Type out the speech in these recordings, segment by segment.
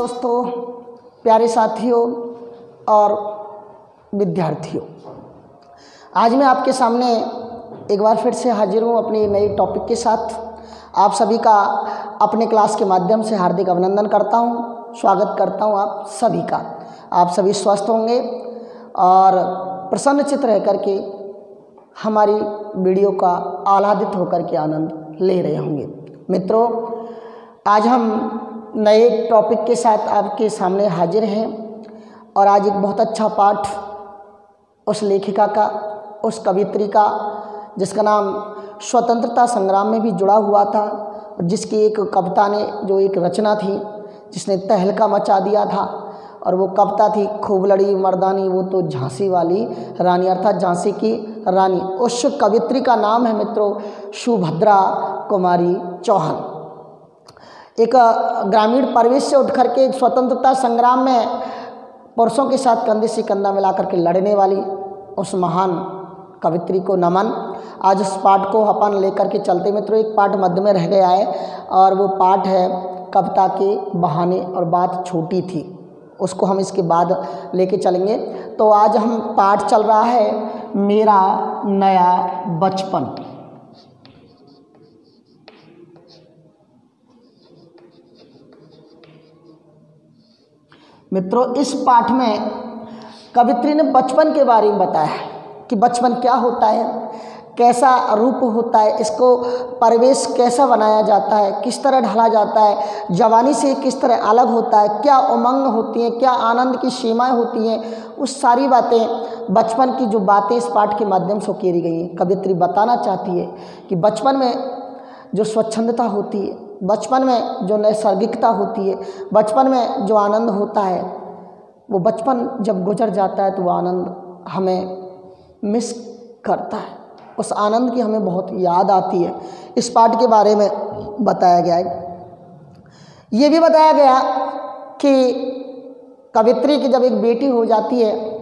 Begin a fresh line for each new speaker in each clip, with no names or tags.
दोस्तों, प्यारे साथियों और विद्यार्थियों, आज मैं आपके सामने एक बार फिर से हाजिर हूँ अपने नए टॉपिक के साथ। आप सभी का अपने क्लास के माध्यम से हार्दिक अभिनंदन करता हूँ, स्वागत करता हूँ आप सभी का। आप सभी स्वस्थ होंगे और प्रसन्नचित्त रह करके हमारी वीडियो का आह्लादित होकर के आनंद ले रहे होंगे। मित्रों, आज हम नए टॉपिक के साथ आपके सामने हाजिर हैं और आज एक बहुत अच्छा पाठ उस लेखिका का, उस कवित्री का, जिसका नाम स्वतंत्रता संग्राम में भी जुड़ा हुआ था, जिसकी एक कविता ने, जो एक रचना थी जिसने तहलका मचा दिया था, और वो कविता थी खूब लड़ी मर्दानी वो तो झांसी वाली रानी, अर्थात झांसी की रानी। उस कवित्री का नाम है मित्रों सुभद्रा कुमारी चौहान। एक ग्रामीण परिवेश से उठ करके स्वतंत्रता संग्राम में पुरुषों के साथ कंधे से कंधा मिलाकर के लड़ने वाली उस महान कवित्री को नमन। आज उस पाठ को अपन लेकर के चलते मित्रों। एक पाठ मध्य में रह गया है और वो पाठ है कविता के बहाने और बात छोटी थी, उसको हम इसके बाद लेके चलेंगे। तो आज हम पाठ चल रहा है मेरा नया बचपन। मित्रों, इस पाठ में कवित्री ने बचपन के बारे में बताया है कि बचपन क्या होता है, कैसा रूप होता है, इसको परिवेश कैसा बनाया जाता है, किस तरह ढाला जाता है, जवानी से किस तरह अलग होता है, क्या उमंग होती हैं, क्या आनंद की सीमाएं होती हैं, उस सारी बातें, बचपन की जो बातें इस पाठ के माध्यम से उकेरी गई हैं। कवित्री बताना चाहती है कि बचपन में जो स्वच्छंदता होती है, बचपन में जो नैसर्गिकता होती है, बचपन में जो आनंद होता है, वो बचपन जब गुजर जाता है तो वो आनंद हमें मिस करता है, उस आनंद की हमें बहुत याद आती है। इस पाठ के बारे में बताया गया है। ये भी बताया गया कि कवित्री की जब एक बेटी हो जाती है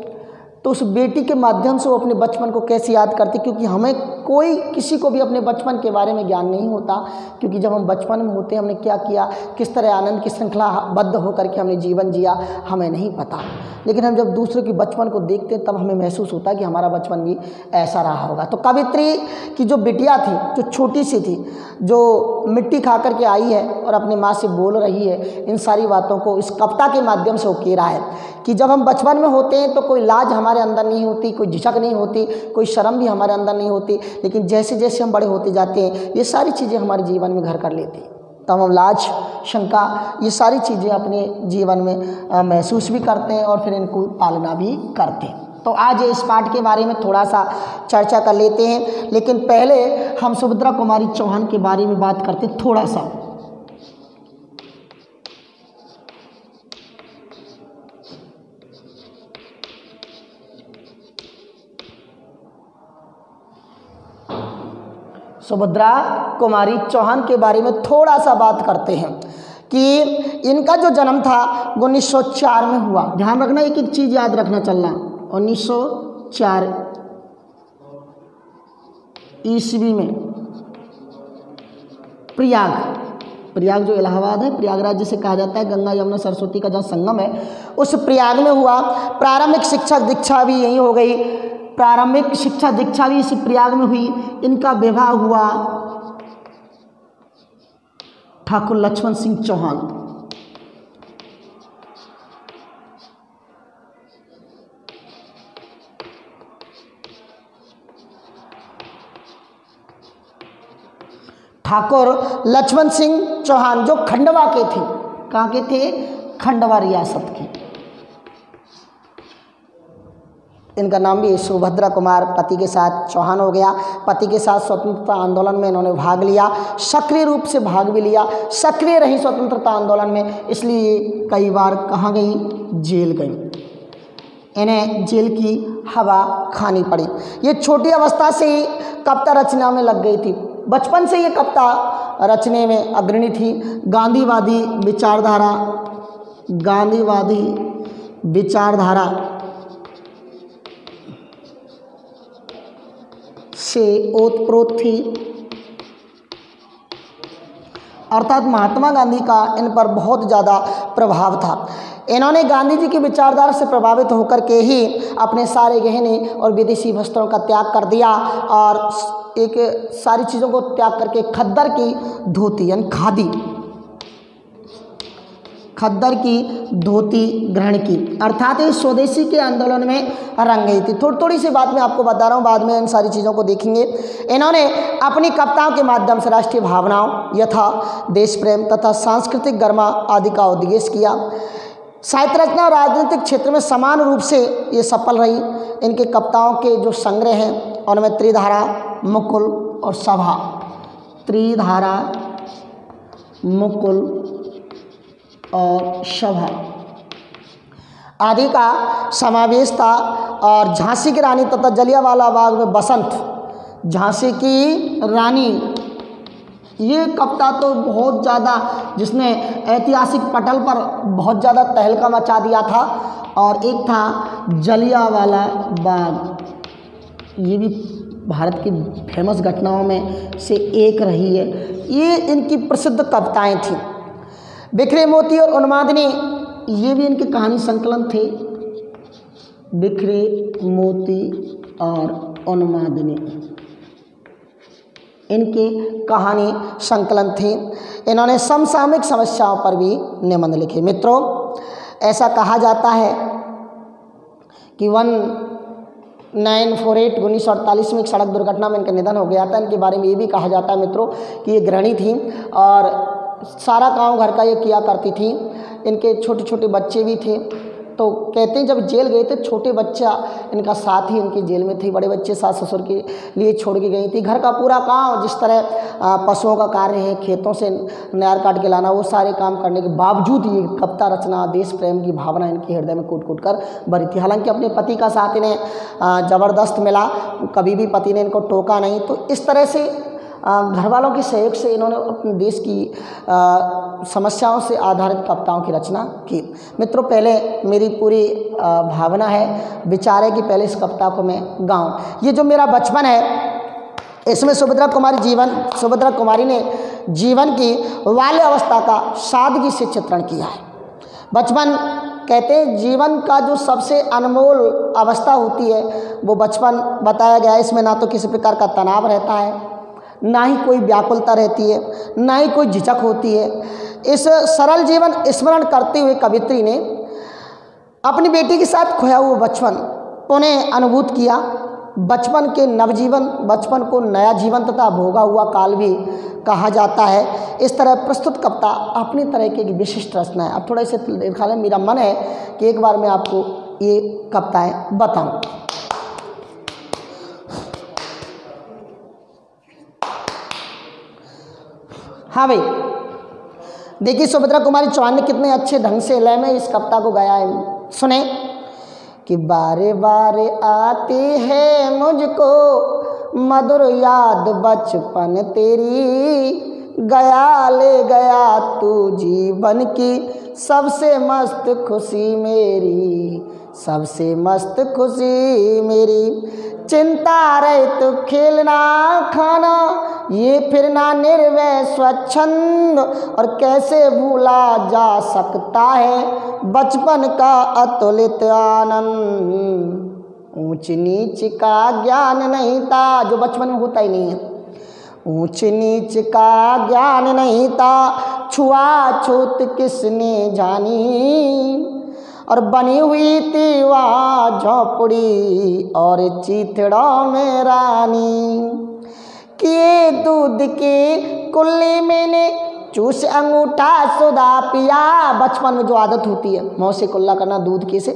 तो उस बेटी के माध्यम से वो अपने बचपन को कैसे याद करती, क्योंकि हमें कोई किसी को भी अपने बचपन के बारे में ज्ञान नहीं होता, क्योंकि जब हम बचपन में होते हैं हमने क्या किया, किस तरह आनंद की श्रृंखलाबद्ध होकर के हमने जीवन जिया, हमें नहीं पता। लेकिन हम जब दूसरे के बचपन को देखते हैं तब हमें महसूस होता है कि हमारा बचपन भी ऐसा रहा होगा। तो कवित्री की जो बिटिया थी, जो छोटी सी थी, जो मिट्टी खा करके आई है और अपनी माँ से बोल रही है, इन सारी बातों को इस कविता के माध्यम से उकेरा है कि जब हम बचपन में होते हैं तो कोई लाज हमारे अंदर नहीं होती, कोई झिझक नहीं होती, कोई शर्म भी हमारे अंदर नहीं होती, लेकिन जैसे जैसे हम बड़े होते जाते हैं ये सारी चीज़ें हमारे जीवन में घर कर लेती हैं, तब हम लाज, शंका, ये सारी चीज़ें अपने जीवन में महसूस भी करते हैं और फिर इनको पालना भी करते हैं। तो आज इस पाठ के बारे में थोड़ा सा चर्चा कर लेते हैं, लेकिन पहले हम सुभद्रा कुमारी चौहान के बारे में बात करते हैं थोड़ा सा। सुभद्रा कुमारी चौहान के बारे में थोड़ा सा बात करते हैं कि इनका जो जन्म था वो 1904 में हुआ। ध्यान रखना, एक एक चीज़ याद रखना चलना। 1904 ईस्वी में प्रयाग जो इलाहाबाद है, प्रयागराज जिसे कहा जाता है, गंगा यमुना सरस्वती का जहाँ संगम है, उस प्रयाग में हुआ। प्रारंभिक शिक्षा दीक्षा भी यहीं हो गई, प्रारंभिक शिक्षा दीक्षा भी इसी प्रयाग में हुई। इनका विवाह हुआ ठाकुर लक्ष्मण सिंह चौहान, ठाकुर लक्ष्मण सिंह चौहान जो खंडवा के थे। कहाँ के थे? खंडवा रियासत के। इनका नाम भी सुभद्रा कुमार, पति के साथ चौहान हो गया। पति के साथ स्वतंत्रता आंदोलन में इन्होंने भाग लिया, सक्रिय रूप से भाग भी लिया, सक्रिय रही स्वतंत्रता आंदोलन में, इसलिए कई बार कहाँ गई? जेल गई। इन्हें जेल की हवा खानी पड़ी। ये छोटी अवस्था से ही कविता रचना में लग गई थी, बचपन से ये कविता रचने में अग्रणी थी। गांधीवादी विचारधारा से ओतप्रोत थी, अर्थात महात्मा गांधी का इन पर बहुत ज़्यादा प्रभाव था। इन्होंने गांधी जी की विचारधारा से प्रभावित होकर के ही अपने सारे गहने और विदेशी वस्त्रों का त्याग कर दिया और एक सारी चीज़ों को त्याग करके खद्दर की धोती यानी खादी, खद्दर की धोती ग्रहण की, अर्थात ये स्वदेशी के आंदोलन में रंग गई थी। थोड़ी थोड़ी सी बात मैं आपको बता रहा हूँ, बाद में इन सारी चीज़ों को देखेंगे। इन्होंने अपनी कविताओं के माध्यम से राष्ट्रीय भावनाओं यथा देश प्रेम तथा सांस्कृतिक गर्मा आदि का उद्देश्य किया। साहित्य रचना और राजनीतिक क्षेत्र में समान रूप से ये सफल रही। इनके कविताओं के जो संग्रह हैं उनमें त्रिधारा, मुकुल और सभा, त्रिधारा, मुकुल और सभा आदि का समावेश था। और झांसी की रानी तथा जलियांवाला बाग में बसंत, झांसी की रानी, ये कविता तो बहुत ज़्यादा, जिसने ऐतिहासिक पटल पर बहुत ज़्यादा तहलका मचा दिया था। और एक था जलियांवाला बाग, ये भी भारत की फेमस घटनाओं में से एक रही है। ये इनकी प्रसिद्ध कविताएं थीं। बिखरे मोती और उन्मादिनी, ये भी इनके कहानी संकलन थे। बिखरे मोती और उन्मादिनी इनके कहानी संकलन थे। इन्होंने समसामयिक समस्याओं पर भी निबंध लिखे। मित्रों, ऐसा कहा जाता है कि 1948 1948 में एक सड़क दुर्घटना में इनका निधन हो गया था। इनके बारे में ये भी कहा जाता है मित्रों कि ये गृहिणी थी और सारा काम घर का ये किया करती थी। इनके छोटे छोटे बच्चे भी थे। तो कहते हैं जब जेल गए थे, छोटे बच्चा इनका साथ ही इनकी जेल में थे। बड़े बच्चे सास ससुर के लिए छोड़ के गई थी। घर का पूरा काम, जिस तरह पशुओं का कार्य है, खेतों से नार काट के लाना, वो सारे काम करने के बावजूद ये कविता रचना, देश प्रेम की भावना इनके हृदय में कूट कूट कर भरी थी। हालांकि अपने पति का साथ इन्हें ज़बरदस्त मिला, कभी भी पति ने इनको टोका नहीं। तो इस तरह से घर वालों के सहयोग से इन्होंने अपने देश की समस्याओं से आधारित कविताओं की रचना की। मित्रों, पहले मेरी पूरी भावना है, विचार है कि पहले इस कविता को मैं गाऊं। ये जो मेरा बचपन है, इसमें सुभद्रा कुमारी ने जीवन की बाल्य अवस्था का सादगी से चित्रण किया है। बचपन कहते हैं जीवन का जो सबसे अनमोल अवस्था होती है वो बचपन बताया गया है। इसमें ना तो किसी प्रकार का तनाव रहता है, ना ही कोई व्याकुलता रहती है, ना ही कोई झिझक होती है। इस सरल जीवन स्मरण करते हुए कवित्री ने अपनी बेटी के साथ खोया हुआ बचपन पुनः अनुभूत किया। बचपन के नवजीवन, बचपन को नया जीवन तथा भोगा हुआ काल भी कहा जाता है। इस तरह प्रस्तुत कविता अपनी तरह की एक विशिष्ट रचना है। अब थोड़ा इसे देखा लें। मेरा मन है कि एक बार मैं आपको ये कविताएं बताऊं। हाँ भाई, देखिए सुभद्रा कुमारी चौहान ने कितने अच्छे ढंग से लय में इस कविता को गाया है। सुने कि बारे बारे आती है मुझको मधुर याद बचपन तेरी, गया ले गया तू जीवन की सबसे मस्त खुशी मेरी, सबसे मस्त खुशी मेरी। चिंता रहित खेलना खाना, ये फिरना निर्वय स्वच्छंद, और कैसे भूला जा सकता है बचपन का अतुलित आनंद। ऊंच नीच का ज्ञान नहीं था, जो बचपन में होता ही नहीं है। ऊंच नीच का ज्ञान नहीं था, छुआछूत किसने जानी, और बनी हुई थी वहाँ झोपड़ी और चीथड़ों में रानी। किए दूध की कुल्ली मैंने चूस अंगूठा सुधा पिया। बचपन में जो आदत होती है मुँह से कुल्ला करना दूध के से,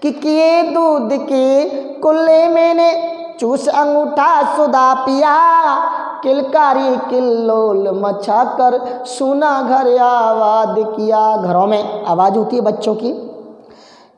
कि किए दूध की कुल्ली मैंने चूस अंगूठा सुधा पिया, किलकारी किल्लोल मचा कर सुना घर आवाज किया। घरों में आवाज़ होती है बच्चों की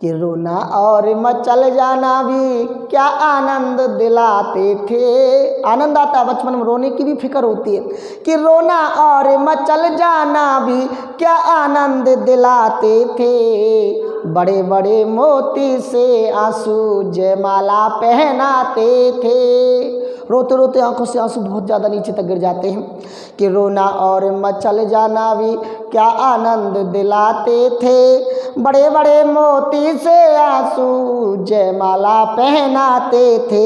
कि रोना और मचल जाना भी क्या आनंद दिलाते थे। आनंद आता है बचपन में, रोने की भी फिक्र होती है कि रोना और मचल जाना भी क्या आनंद दिलाते थे। बड़े बड़े मोती से आंसू जयमाला पहनाते थे। रोते रोते आंखों से आंसू बहुत ज़्यादा नीचे तक गिर जाते हैं कि रोना और मचल जाना भी क्या आनंद दिलाते थे, बड़े बड़े मोती से आंसू जयमाला पहनाते थे।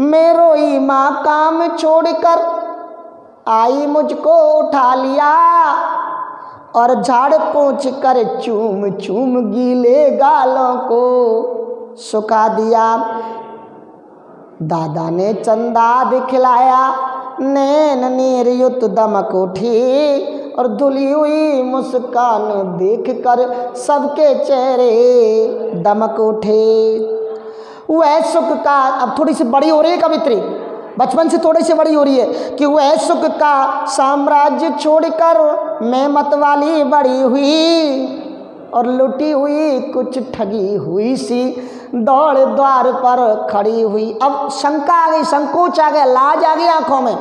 मैं रोई माँ काम छोड़कर आई मुझको उठा लिया और झाड़ पोंछ कर चूम चूम गीले गालों को सुखा दिया। दादा ने चंदा दिखलाया, नैन नीर युत दमक उठी और धुली हुई मुस्कान देखकर सबके चेहरे दमक उठे। वह सुख का, अब थोड़ी सी बड़ी हो रही है कवित्री, बचपन से थोड़ी सी बड़ी हो रही है कि वह सुख का साम्राज्य छोड़कर मैं मतवाली बड़ी हुई और लुटी हुई कुछ ठगी हुई सी दौड़ द्वार पर खड़ी हुई। अब शंका आ गई, संकोच आ गया, लाज आ गई आंखों में।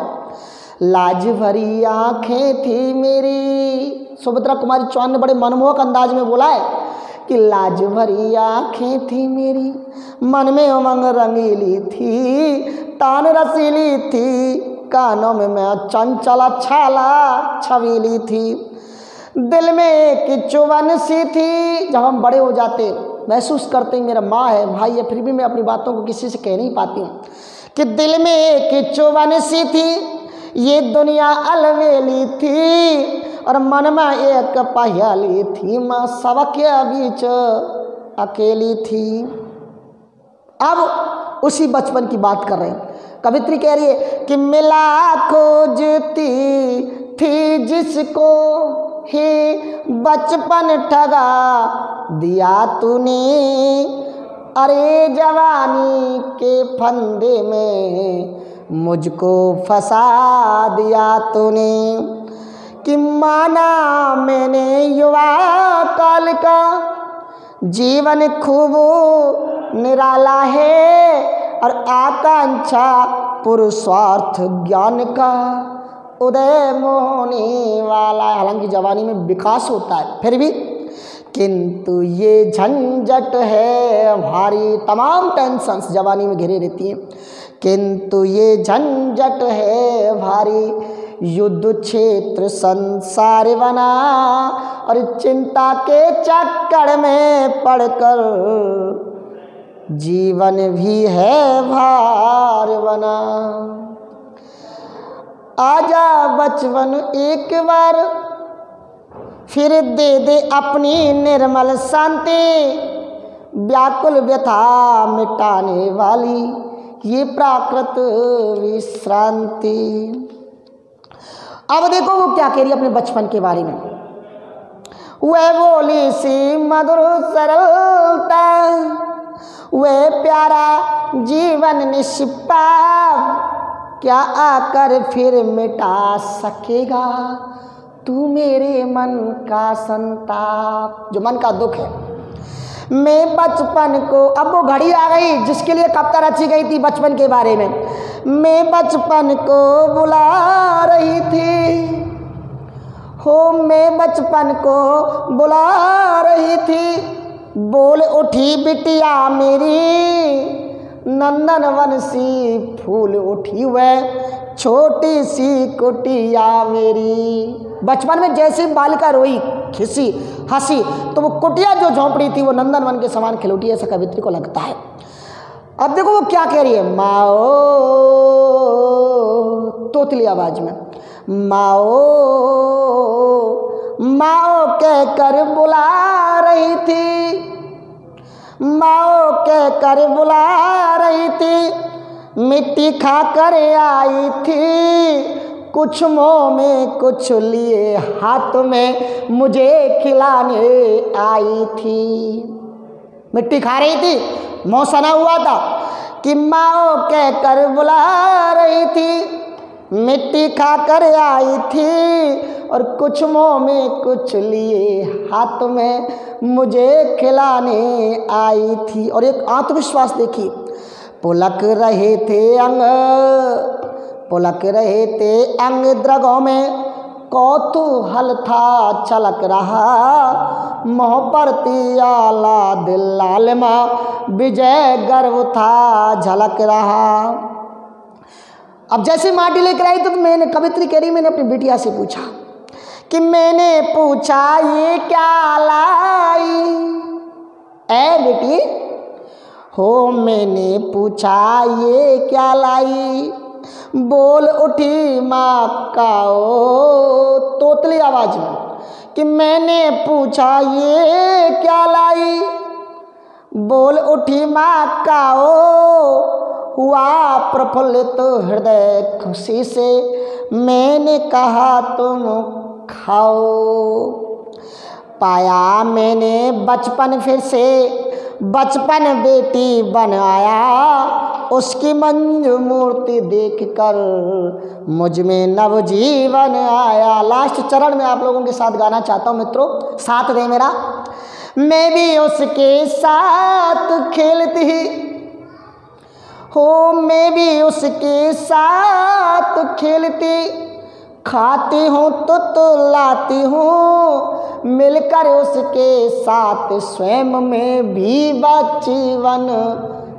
लाज भरी आंखें थी मेरी, सुभद्रा कुमारी चौहान ने बड़े मनमोहक अंदाज में बोला है कि लाज भरी आंखें थी मेरी, मन में उमंग रंगीली थी, तान रसीली थी, कानों में मैं चंचला छाला छबीली थी, दिल में एक चुवन सी थी। जब हम बड़े हो जाते महसूस करते हैं मेरा माँ है, भाई है, फिर भी मैं अपनी बातों को किसी से कह नहीं पाती हूँ कि दिल में एक चुवन सी थी, ये दुनिया अलवेली थी और मन में एक पहली थी, माँ सबके बीच अकेली थी। अब उसी बचपन की बात कर रहे हैं। कवित्री कह रही है कि मिला खोजती थी जिसको ही बचपन ठगा दिया तूने, अरे जवानी के फंदे में मुझको फंसा दिया तूने। कि माना मैंने युवा काल का जीवन खूब निराला है और आकांक्षा पुरुषार्थ ज्ञान का उदय मोहने वाला है। हालांकि जवानी में विकास होता है फिर भी, किंतु ये झंझट है भारी, तमाम टेंशन्स जवानी में घिरे रहती हैं, किंतु ये झंझट है भारी, युद्ध क्षेत्र संसार बना और चिंता के चक्कर में पड़कर जीवन भी है भार बना। आजा बचपन एक बार फिर दे दे अपनी निर्मल शांति, व्याकुल व्यथा मिटाने वाली ये प्राकृत विश्रांति। अब देखो वो क्या कह रही है अपने बचपन के बारे में। वह बोली सी मधुर सरलता, वह प्यारा जीवन निष्पाप, क्या आकर फिर मिटा सकेगा तू मेरे मन का संताप, जो मन का दुख है। मैं बचपन को, अब वो घड़ी आ गई जिसके लिए कविता रची गई थी बचपन के बारे में। मैं बचपन को बुला रही थी हो, मैं बचपन को बुला रही थी, बोल उठी बिटिया मेरी, नंदन वन सी फूल उठी वह छोटी सी कुटिया मेरी। बचपन में जैसे बालिका रोई, खिसी, हंसी, तो वो कुटिया जो झोंपड़ी थी वो नंदन वन के समान खिल उठी, ऐसा कवित्री को लगता है। अब देखो वो क्या कह रही है, माओ, तोतली आवाज में, माओ माओ कहकर बुला रही थी, माओ कहकर बुला रही थी, मिट्टी खाकर आई थी, कुछ मुँह में कुछ लिए हाथ में मुझे खिलाने आई थी। मिट्टी खा रही थी, मुँह सना हुआ था कि माओ कहकर बुला रही थी, मिट्टी खाकर आई थी और कुछ मुँह में कुछ लिए हाथ में मुझे खिलाने आई थी। और एक आत्मविश्वास देखिए, पुलक रहे थे अंग, पुलक रहे थे अंग द्रगों में, कौतूहल था छलक रहा, मोह पर आला दिल लालिमा, विजय गर्व था झलक रहा। अब जैसे माटी लेकर आई तो मैंने, कवित्री कह रही, मैंने अपनी बिटिया से पूछा कि मैंने पूछा ये क्या लाई, ऐ बेटी हो मैंने पूछा ये क्या लाई, बोल उठी माँ काओ तोतली आवाज में कि मैंने पूछा ये क्या लाई, बोल उठी माँ काओ, हुआ प्रफुल्लित हृदय खुशी से, मैंने कहा तुम खाओ। पाया मैंने बचपन फिर से, बचपन बेटी बन आया, उसकी मंजू मूर्ति देखकर मुझ में नवजीवन आया। लास्ट चरण में आप लोगों के साथ गाना चाहता हूँ मित्रों, साथ दे मेरा। मैं भी उसके साथ खेलती हो, मैं भी उसके साथ खेलती, खाती हूँ तो लाती हूँ, मिलकर उसके साथ स्वयं में भी बच्ची बन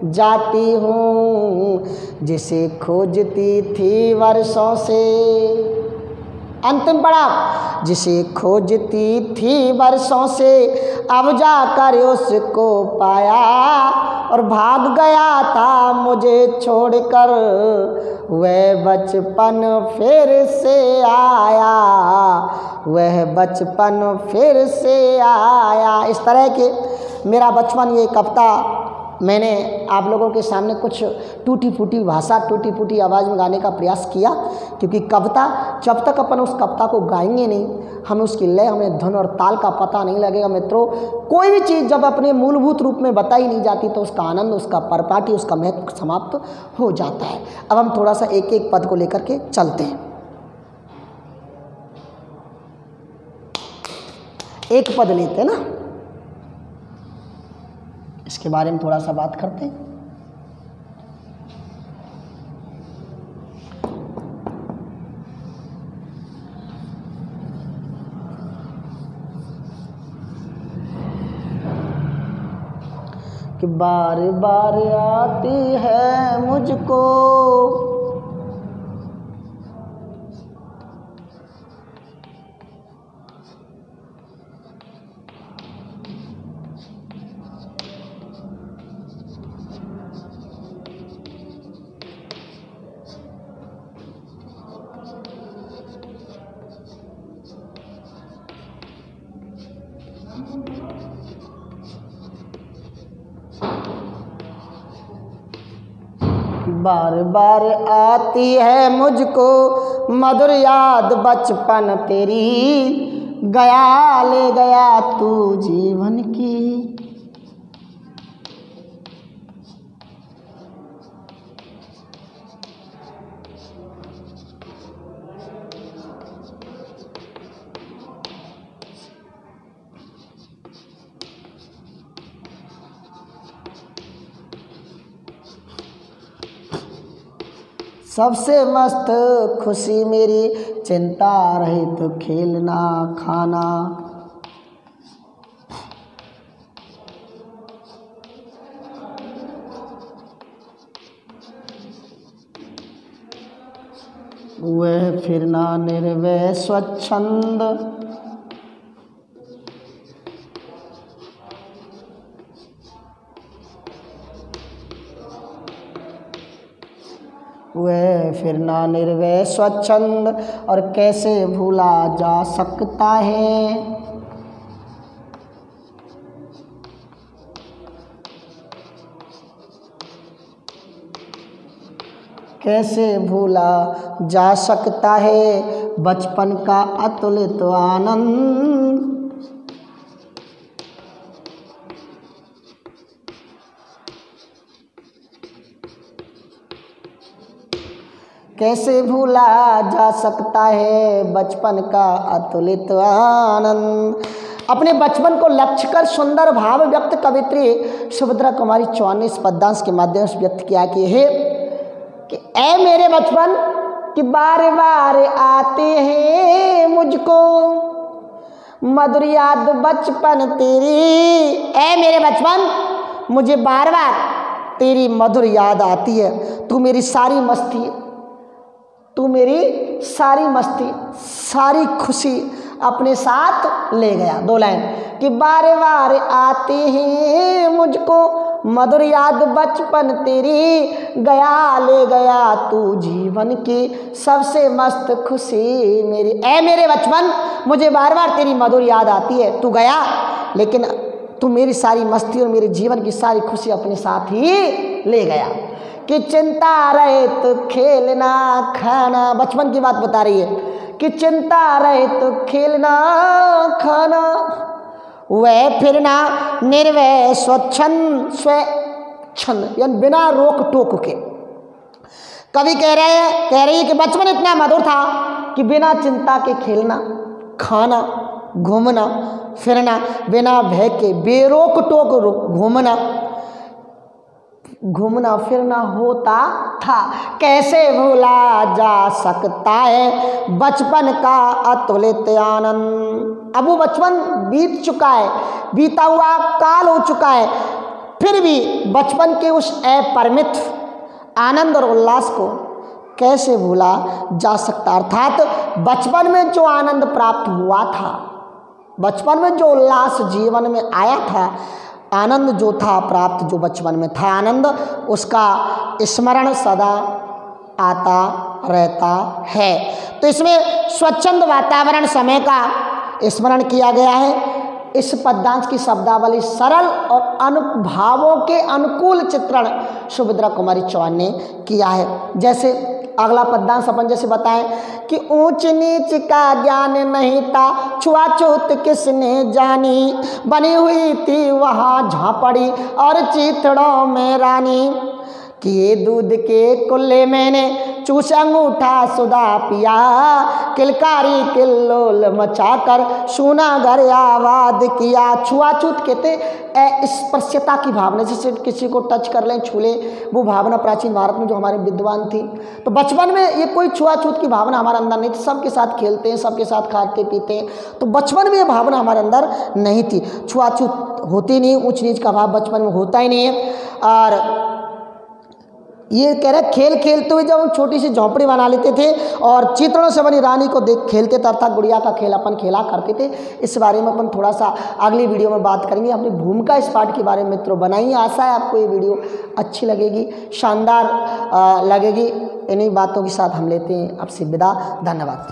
जाती हूँ, जिसे खोजती थी वर्षों से। अंतिम पड़ाव, जिसे खोजती थी वर्षों से, अब जाकर उसको पाया, और भाग गया था मुझे छोड़कर, वह बचपन फिर से आया, वह बचपन फिर से आया। इस तरह के मेरा बचपन, ये कविता मैंने आप लोगों के सामने कुछ टूटी फूटी भाषा, टूटी फूटी आवाज़ में गाने का प्रयास किया, क्योंकि कविता जब तक अपन उस कविता को गाएंगे नहीं, हमें उसकी लय, हमें धुन और ताल का पता नहीं लगेगा मित्रों। कोई भी चीज़ जब अपने मूलभूत रूप में बताई नहीं जाती तो उसका आनंद, उसका परिपाटी, उसका महत्व समाप्त हो जाता है। अब हम थोड़ा सा एक एक पद को लेकर के चलते हैं। एक पद लेते हैं ना, इसके बारे में थोड़ा सा बात करते हैं। कि बार बार आती है मुझको बार बार आती है मुझको मधुर याद बचपन तेरी, गया ले गया तू जीवन की। सबसे मस्त खुशी मेरी, चिंता रहित तो खेलना खाना। वह फिरना निर्भय स्वच्छंद, वह फिरना निर्भय स्वच्छंद, और कैसे भूला जा सकता है। कैसे भूला जा सकता है बचपन का अतुलित आनंद। कैसे भूला जा सकता है बचपन का अतुलित आनंद। अपने बचपन को लक्ष्य कर सुंदर भाव व्यक्त कवित्री सुभद्रा कुमारी चौहान ने इस पद्यांश के माध्यम से व्यक्त किया कि हे कि ऐ मेरे बचपन कि बार बार आते हैं मुझको मधुर याद बचपन तेरी। ऐ मेरे बचपन मुझे बार बार तेरी मधुर याद आती है, तू मेरी सारी मस्ती तू मेरी सारी मस्ती सारी खुशी अपने साथ ले गया। 2 लाइन कि बार बार आते हैं मुझको मधुर याद बचपन तेरी, गया ले गया तू जीवन की सबसे मस्त खुशी मेरी। ऐ मेरे बचपन, मुझे बार बार तेरी मधुर याद आती है, तू गया लेकिन तू मेरी सारी मस्ती और मेरे जीवन की सारी खुशी अपने साथ ही ले गया। कि चिंता रहित खेलना खाना, बचपन की बात बता रही है कि चिंता रहित खेलना खाना, वह फिरना निर्वय स्वच्छंद यानी बिना रोक टोक के। कवि कह रही है कि बचपन इतना मधुर था कि बिना चिंता के खेलना खाना घूमना फिरना, बिना भय के बेरोक टोक घूमना फिरना होता था। कैसे भूला जा सकता है बचपन का अतुलित आनंद। अब वो बचपन बीत चुका है, बीता हुआ काल हो चुका है, फिर भी बचपन के उस अपरिमित आनंद और उल्लास को कैसे भूला जा सकता। अर्थात बचपन में जो आनंद प्राप्त हुआ था, बचपन में जो उल्लास जीवन में आया था, आनंद जो था प्राप्त जो बचपन में था आनंद, उसका स्मरण सदा आता रहता है। तो इसमें स्वच्छंद वातावरण समय का स्मरण किया गया है। इस पद्यांश की शब्दावली सरल और अनुभावों के अनुकूल चित्रण सुभद्रा कुमारी चौहान ने किया है। जैसे अगला पद्यांश अपन जैसे बताएं कि ऊंच नीच का ज्ञान नहीं था, छुआछूत किसने जानी, बनी हुई थी वहाँ झांपड़ी और चीथड़ों में रानी। कि ये दूध के कुल्ले मैंने चूस अंगूठा सुधा पिया, किलकारी किल्लोल मचाकर सूना घर आबाद किया। छुआछूत कहते स्पर्शता की भावना, जैसे किसी को टच कर लें छू लें, वो भावना प्राचीन भारत में जो हमारे विद्वान थी। तो बचपन में ये कोई छुआछूत की भावना हमारे अंदर नहीं थी, सबके साथ खेलते हैं, सबके साथ खाते पीते हैं। तो बचपन में ये भावना हमारे अंदर नहीं थी, छुआछूत होती नहीं, ऊंच नीच का भाव बचपन में होता ही नहीं है। और ये कह रहे खेल खेलते हुए जब हम छोटी सी झोंपड़ी बना लेते थे और चित्रों से बनी रानी को देख खेलते थे, अर्थात गुड़िया का खेल अपन खेला करते थे। इस बारे में अपन थोड़ा सा अगली वीडियो में बात करेंगे। अपनी भूमिका इस पाठ के बारे में मित्रों बनाइए। आशा है आपको ये वीडियो अच्छी लगेगी, शानदार लगेगी। इन्हीं बातों के साथ हम लेते हैं आपसे विदा। धन्यवाद।